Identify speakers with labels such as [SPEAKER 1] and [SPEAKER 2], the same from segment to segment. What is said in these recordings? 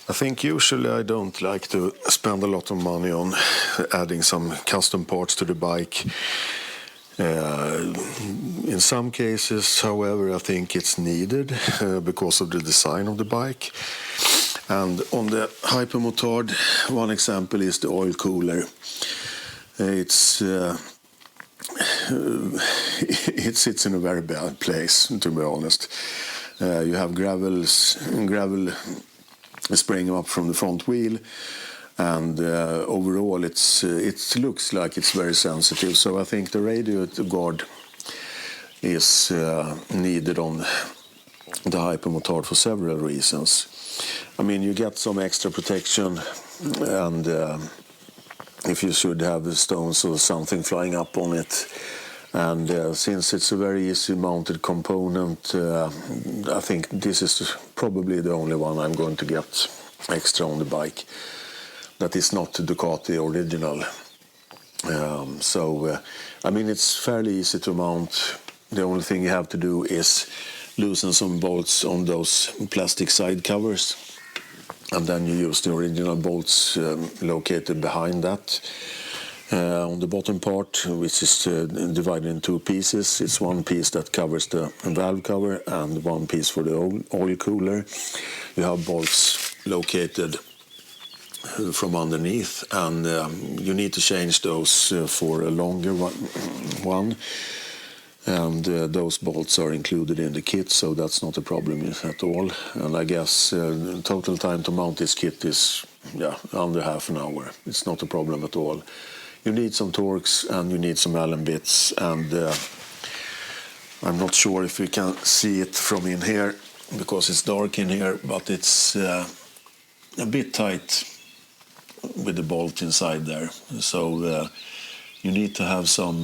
[SPEAKER 1] I think usually I don't like to spend a lot of money on adding some custom parts to the bike. In some cases, however, I think it's needed because of the design of the bike. And on the Hypermotard, one example is the oil cooler. It sits in a very bad place, to be honest. You have gravel spraying up from the front wheel, and overall it looks like it's very sensitive. So I think the radiator guard is needed on the Hypermotard for several reasons. I mean, you get some extra protection, and if you should have the stones or something flying up on it. And since it's a very easy mounted component, I think this is probably the only one I'm going to get extra on the bike. That is not the Ducati original. I mean, it's fairly easy to mount. The only thing you have to do is loosen some bolts on those plastic side covers. And then you use the original bolts located behind that. On the bottom part, which is divided in two pieces, it's one piece that covers the valve cover and one piece for the oil cooler. You have bolts located from underneath, and you need to change those for a longer one. And those bolts are included in the kit, so that's not a problem at all. And I guess total time to mount this kit is under half an hour. It's not a problem at all. You need some Torx and you need some Allen bits, and I'm not sure if you can see it from in here because it's dark in here, but it's a bit tight with the bolt inside there. So you need to have some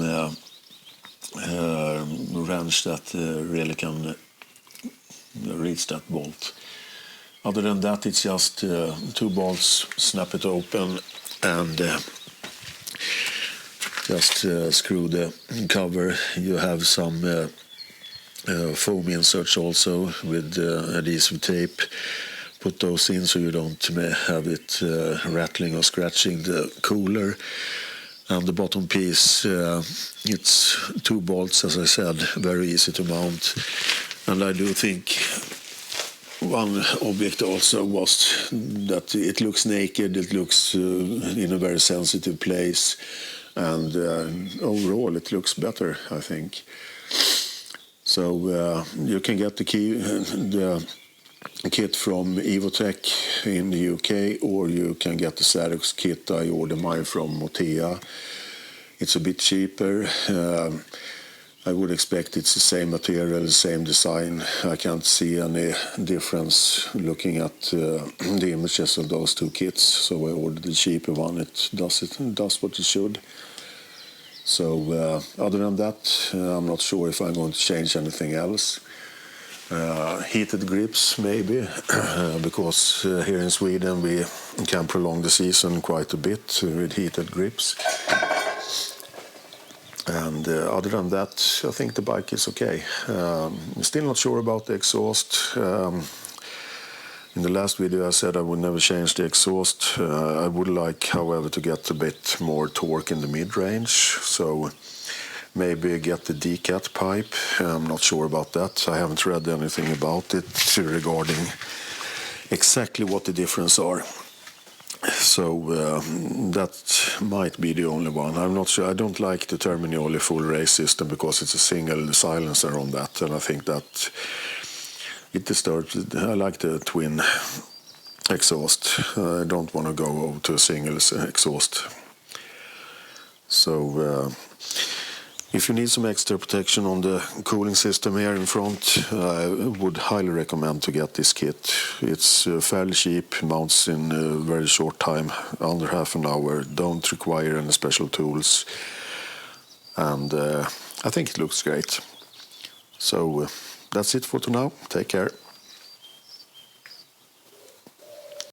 [SPEAKER 1] wrench that really can reach that bolt. Other than that, it's just two bolts, snap it open, and just screw the cover. You have some foam inserts also with adhesive tape. Put those in so you don't have it rattling or scratching the cooler. And the bottom piece, it's two bolts, as I said, very easy to mount. And I do think one object also was that it looks naked, it looks in a very sensitive place, and overall it looks better, I think. So you can get the kit from Evotech in the UK, or you can get the Xerox kit. I ordered mine from Motea. It's a bit cheaper. I would expect it's the same material, the same design. I can't see any difference looking at the images of those two kits. So I ordered the cheaper one. It does what it should. So other than that, I'm not sure if I'm going to change anything else. Heated grips maybe, because here in Sweden we can prolong the season quite a bit with heated grips. And other than that, I think the bike is okay. I'm still not sure about the exhaust. In the last video I said I would never change the exhaust. I would like, however, to get a bit more torque in the mid-range. So maybe get the Ducati pipe. I'm not sure about that. I haven't read anything about it regarding exactly what the difference are. So that might be the only one. I'm not sure. I don't like the Terminoli full race system because it's a single silencer on that, and I think that it disturbs. I like the twin exhaust. I don't want to go over to a single exhaust. So if you need some extra protection on the cooling system here in front, I would highly recommend to get this kit. It's fairly cheap, mounts in a very short time, under half an hour, don't require any special tools, and I think it looks great. So that's it for now. Take care.